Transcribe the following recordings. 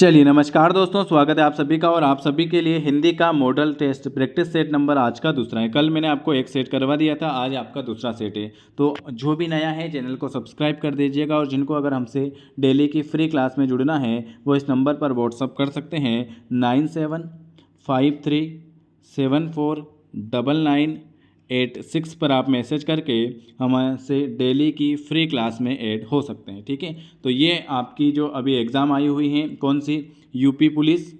चलिए नमस्कार दोस्तों, स्वागत है आप सभी का। और आप सभी के लिए हिंदी का model test practice set number आज का दूसरा है। कल मैंने आपको एक सेट करवा दिया था, आज आपका दूसरा सेट है। तो जो भी नया है चैनल को सब्सक्राइब कर दीजिएगा, और जिनको अगर हमसे डेली की फ्री क्लास में जुड़ना है वो इस नंबर पर व्हाट्सअप कर सकते हैं 9753749986 पर आप मैसेज करके हमसे डेली की फ्री क्लास में ऐड हो सकते हैं। ठीक है, तो ये आपकी जो अभी एग्ज़ाम आई हुई हैं, कौन सी, यूपी पुलिस,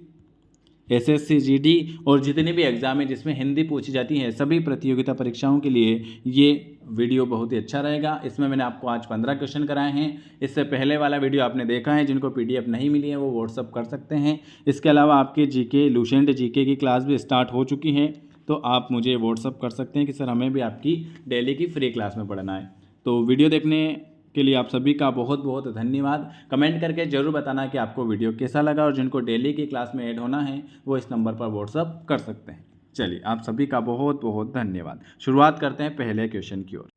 एसएससी जीडी और जितने भी एग्ज़ाम है जिसमें हिंदी पूछी जाती है, सभी प्रतियोगिता परीक्षाओं के लिए ये वीडियो बहुत ही अच्छा रहेगा। इसमें मैंने आपको आज 15 क्वेश्चन कराए हैं। इससे पहले वाला वीडियो आपने देखा है, जिनको पीडीएफ नहीं मिली है वो व्हाट्सअप कर सकते हैं। इसके अलावा आपके जीके लूसेंट जीके की क्लास भी स्टार्ट हो चुकी है, तो आप मुझे व्हाट्सअप कर सकते हैं कि सर हमें भी आपकी डेली की फ्री क्लास में पढ़ना है। तो वीडियो देखने के लिए आप सभी का बहुत बहुत धन्यवाद। कमेंट करके ज़रूर बताना कि आपको वीडियो कैसा लगा, और जिनको डेली की क्लास में ऐड होना है वो इस नंबर पर व्हाट्सअप कर सकते हैं। चलिए आप सभी का बहुत बहुत धन्यवाद। शुरुआत करते हैं पहले क्वेश्चन की ओर।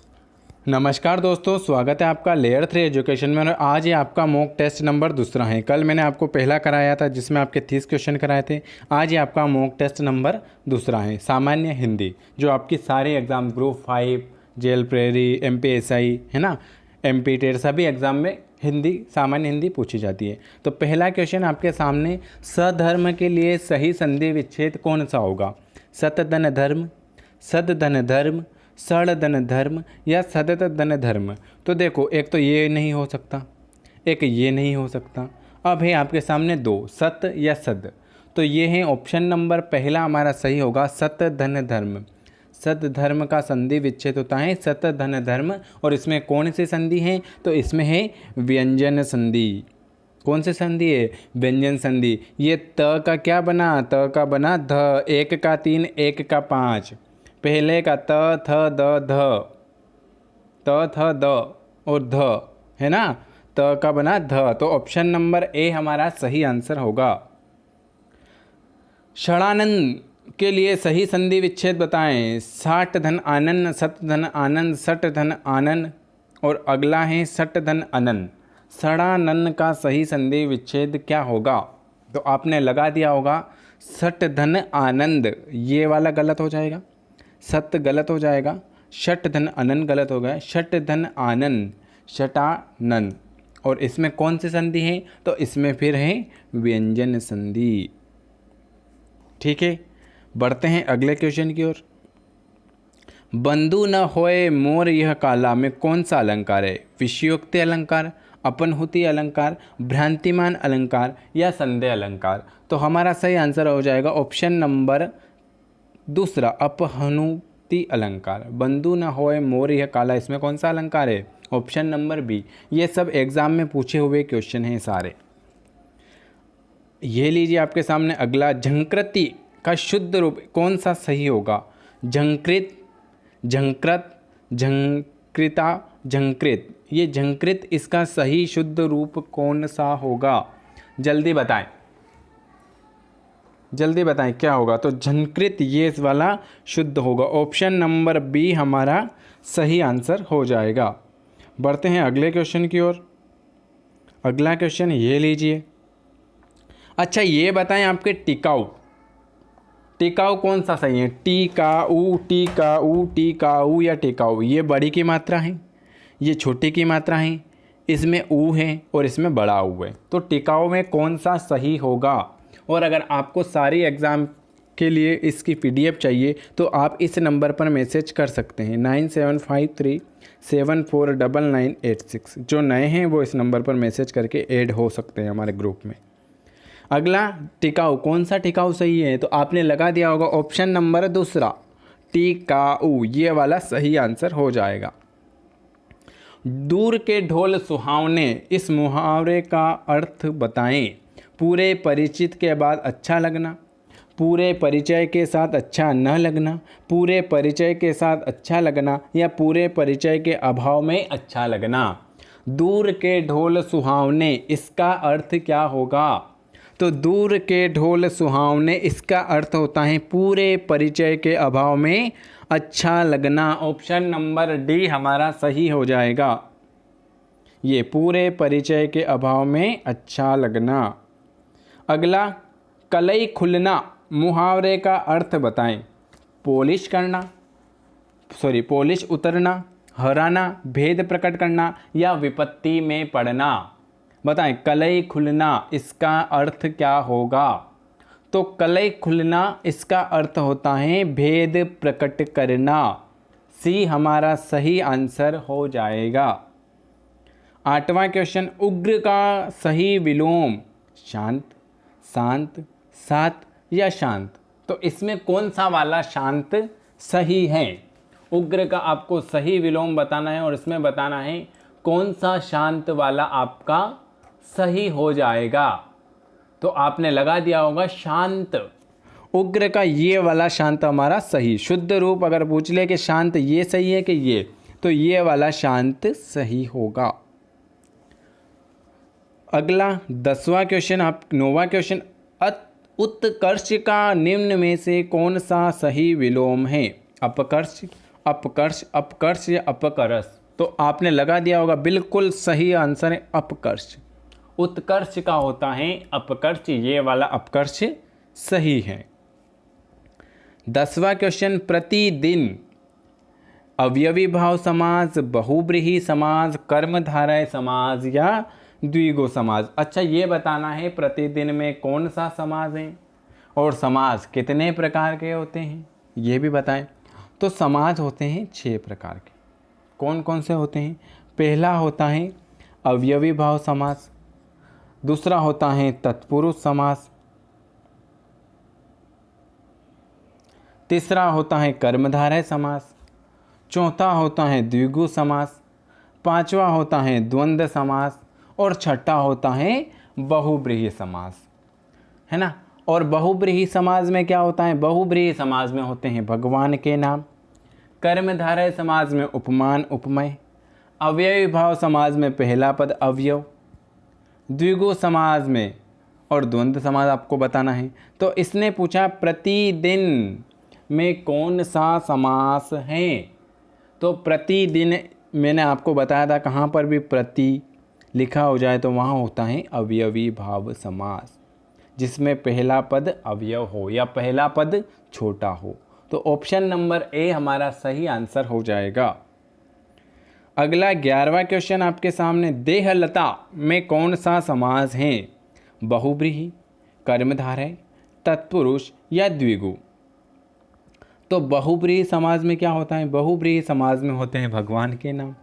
नमस्कार दोस्तों, स्वागत है आपका लेयर 3 एजुकेशन में। और आज ये आपका मॉक टेस्ट नंबर दूसरा है। कल मैंने आपको पहला कराया था जिसमें आपके 30 क्वेश्चन कराए थे। आज ये आपका मॉक टेस्ट नंबर दूसरा है, सामान्य हिंदी, जो आपकी सारे एग्ज़ाम ग्रुप 5, जेल प्रेरी, एमपीएसआई है ना, एमपी टेट, सभी एग्ज़ाम में हिंदी, सामान्य हिंदी पूछी जाती है। तो पहला क्वेश्चन आपके सामने, सधर्म के लिए सही संधि विच्छेद कौन सा होगा? सतधन धर्म, सदधन धर्म, सड़धन धर्म या सदधन धर्म? तो देखो, एक तो ये नहीं हो सकता, एक ये नहीं हो सकता। अब है आपके सामने दो, सत या सद। तो ये है ऑप्शन नंबर पहला हमारा सही होगा, सतधन धर्म। सत धर्म का संधि विच्छेद होता है सतधन धर्म। और इसमें कौन सी संधि है? तो इसमें है व्यंजन संधि। कौन सी संधि है? व्यंजन संधि। ये त का क्या बना? त का बना ध, 1 का 3, 1 का 5। पहले का त थ द ध, त थ द और ध है ना, त का बना ध। तो ऑप्शन नंबर ए हमारा सही आंसर होगा। षडानंद के लिए सही संधि विच्छेद बताएं। 60 धन आनन, सत धन आनंद, सट धन आनन और अगला है सट धन अनन। षडानन का सही संधि विच्छेद क्या होगा? तो आपने लगा दिया होगा सट धन आनंद, ये वाला गलत हो जाएगा, सत गलत हो जाएगा, षट धन अनन गलत हो गया, षट धन आनंद, षटानन। और इसमें कौन सी संधि है? तो इसमें फिर है व्यंजन संधि। ठीक है, बढ़ते हैं अगले क्वेश्चन की ओर। बंधु न होए मोर यह काला में कौन सा अलंकार है? विषयोक्ति अलंकार, अपनहुति अलंकार, भ्रांतिमान अलंकार या संदेह अलंकार? तो हमारा सही आंसर हो जाएगा ऑप्शन नंबर दूसरा, अपहनुति अलंकार। बंधु न होए मोर यह काला, इसमें कौन सा अलंकार है? Option number B. ये सब एग्जाम में पूछे हुए क्वेश्चन हैं सारे। ये लीजिए आपके सामने अगला, झंकृति का शुद्ध रूप कौन सा सही होगा? झंकृत, झंकृत, झंकृता, झंकृत। ये झंकृत, इसका सही शुद्ध रूप कौन सा होगा? जल्दी बताएं, जल्दी बताएं क्या होगा? तो झंकृत ये इस वाला शुद्ध होगा। ऑप्शन नंबर बी हमारा सही आंसर हो जाएगा। बढ़ते हैं अगले क्वेश्चन की ओर। अगला क्वेश्चन ये लीजिए। अच्छा, ये बताएं आपके टिकाऊ, टिकाऊ कौन सा सही है? टिकाऊ, टिकाऊ, टिकाऊ या टिकाऊ? ये बड़ी की मात्रा है, ये छोटी की मात्रा है, इसमें ऊ है और इसमें बड़ा ऊ है। तो टिकाऊ में कौन सा सही होगा? और अगर आपको सारी एग्ज़ाम के लिए इसकी पीडीएफ चाहिए तो आप इस नंबर पर मैसेज कर सकते हैं 9753749986। जो नए हैं वो इस नंबर पर मैसेज करके ऐड हो सकते हैं हमारे ग्रुप में। अगला, टिकाऊ, कौन सा टिकाऊ सही है? तो आपने लगा दिया होगा ऑप्शन नंबर दूसरा, टिकाऊ, ये वाला सही आंसर हो जाएगा। दूर के ढोल सुहावने, इस मुहावरे का अर्थ बताएं। पूरे परिचित के बाद अच्छा लगना, पूरे परिचय के साथ अच्छा न लगना, पूरे परिचय के साथ अच्छा लगना या पूरे परिचय के अभाव में अच्छा लगना। दूर के ढोल सुहावने, इसका अर्थ क्या होगा? तो दूर के ढोल सुहावने, इसका अर्थ होता है पूरे परिचय के अभाव में अच्छा लगना। ऑप्शन नंबर डी हमारा सही हो जाएगा। ये पूरे परिचय के अभाव में अच्छा लगना। अगला, कलई खुलना मुहावरे का अर्थ बताएं। पॉलिश करना, पॉलिश उतरना, हराना, भेद प्रकट करना या विपत्ति में पड़ना। बताएं, कलई खुलना इसका अर्थ क्या होगा? तो कलई खुलना इसका अर्थ होता है भेद प्रकट करना। सी हमारा सही आंसर हो जाएगा। 8वां क्वेश्चन, उग्र का सही विलोम शांत, शांत, सात या शांत। तो इसमें कौन सा वाला शांत सही है? उग्र का आपको सही विलोम बताना है और इसमें बताना है कौन सा शांत वाला आपका सही हो जाएगा। तो आपने लगा दिया होगा शांत। उग्र का ये वाला शांत हमारा सही। शुद्ध रूप अगर पूछ ले कि शांत ये सही है कि ये, तो ये वाला शांत सही होगा। अगला 10वां क्वेश्चन, 9वां क्वेश्चन, उत्कर्ष का निम्न में से कौन सा सही विलोम है? अपकर्ष, अपकर्ष, अपकर्ष या अपकर्ष। तो आपने लगा दिया होगा बिल्कुल सही आंसर है अपकर्ष। उत्कर्ष का होता है अपकर्ष, ये वाला अपकर्ष सही है। 10वां क्वेश्चन, प्रतिदिन अवयवी भाव समास, बहुब्रीहि समास, कर्मधारय समास या द्विगु समास। अच्छा, ये बताना है प्रतिदिन में कौन सा समास है और समास कितने प्रकार के होते हैं, ये भी बताएं। तो समास होते हैं 6 प्रकार के। कौन कौन से होते हैं? पहला होता है अवयवी भाव समास, दूसरा होता है तत्पुरुष समास, तीसरा होता है कर्मधारय समास, चौथा होता है द्विगु समास, पांचवा होता है द्वंद्व समास और छठा होता है बहुब्रीहि समास, है ना। और बहुब्रीहि समास में क्या होता है? बहुब्रीहि समास में होते हैं भगवान के नाम, कर्मधारय समास में उपमान उपमेय, अवयवी भाव समास में पहला पद अवयव, द्विगु समास में और द्वंद्व समास आपको बताना है। तो इसने पूछा प्रतिदिन में कौन सा समास है? तो प्रतिदिन मैंने आपको बताया था, कहाँ पर भी प्रति लिखा हो जाए तो वहाँ होता है अवयवी भाव समास, जिसमें पहला पद अवयव हो या पहला पद छोटा हो। तो ऑप्शन नंबर ए हमारा सही आंसर हो जाएगा। अगला 11वां क्वेश्चन आपके सामने, देहलता में कौन सा समास है? बहुब्रीहि, कर्मधारय, तत्पुरुष या द्विगु। तो बहुब्रीहि समास में क्या होता है? बहुब्रीहि समास में होते हैं भगवान के नाम,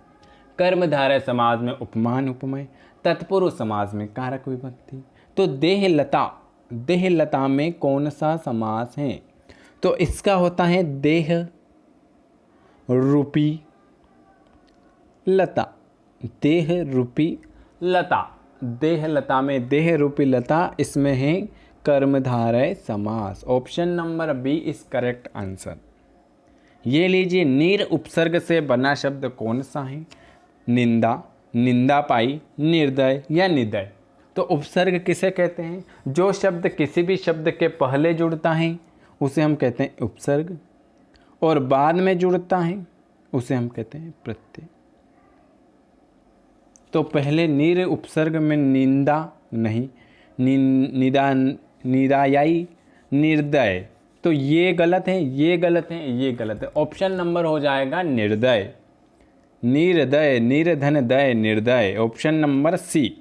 कर्मधारय समास में उपमान उपमेय, तत्पुरुष समास में कारक विभक्ति। तो देहलता, देहलता में कौन सा समास है? तो इसका होता है देह रूपी लता, देह रूपी लता। देहलता में देह रूपी लता, इसमें है कर्मधारय समास। Option number B is correct answer. ये लीजिए, नीर उपसर्ग से बना शब्द कौन सा है? निंदा, निंदा पाई, निर्दय या निदय। तो उपसर्ग किसे कहते हैं? जो शब्द किसी भी शब्द के पहले जुड़ता है उसे हम कहते हैं उपसर्ग, और बाद में जुड़ता है उसे हम कहते हैं प्रत्यय। तो पहले नीर उपसर्ग में निंदा नहीं, निदा, निदायाई, निर्दय। तो ये गलत है, ये गलत है, ये गलत है। ऑप्शन नंबर हो जाएगा निर्दय, निर्दय, निर्धन दय, निर्दय। Option number C.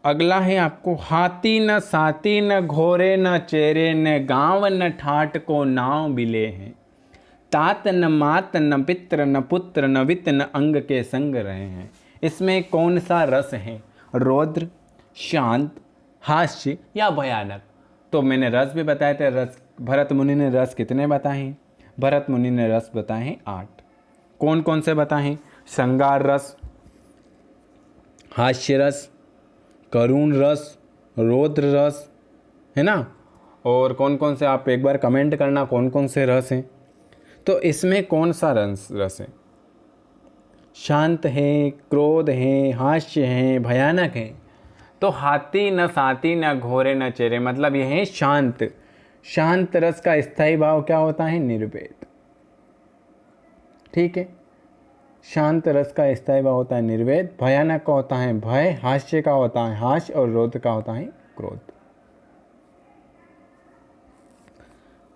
अगला है आपको, हाथी न साथी न घोड़े न चेरे न गांव न ठाट को नाव बिले हैं, तात न मात न पित्र न पुत्र न वित्त न अंग के संग रहे हैं। इसमें कौन सा रस है? रौद्र, शांत, हास्य या भयानक। तो मैंने रस भी बताए थे। रस भरत मुनि ने रस कितने बताए हैं? भरत मुनि ने रस बताए हैं 8। कौन कौन से बताए हैं? श्रृंगार रस, हास्य रस, करुण रस, रौद्र रस, है ना। और कौन कौन से आप एक बार कमेंट करना कौन कौन से रस हैं। तो इसमें कौन सा रस है? शांत है, क्रोध है, हास्य है, भयानक है। तो हाथी न साथी न घोड़े न चेरे, मतलब यह है शांत। शांत रस का स्थायी भाव क्या होता है? निर्वेद। ठीक है, शांत रस का स्थायी भाव होता है निर्वेद, भयानक का होता है भय, हास्य का होता है हास्य और क्रोध का होता है क्रोध।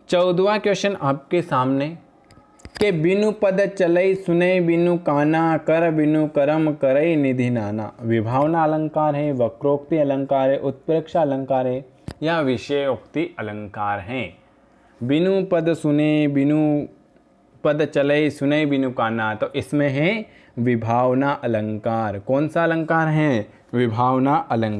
14वां क्वेश्चन आपके सामने के बिनु पद चलई सुने बिनु काना, कर बिनु करम करई निधि नाना। विभावना अलंकार है, वक्रोक्ति अलंकार है, उत्प्रेक्षा अलंकार है या विषयोक्ति अलंकार है। बिनु पद सुने बिनु पद चले सुने बिनु काना, तो इसमें है विभावना अलंकार। कौन सा अलंकार है? विभावना अलंकार।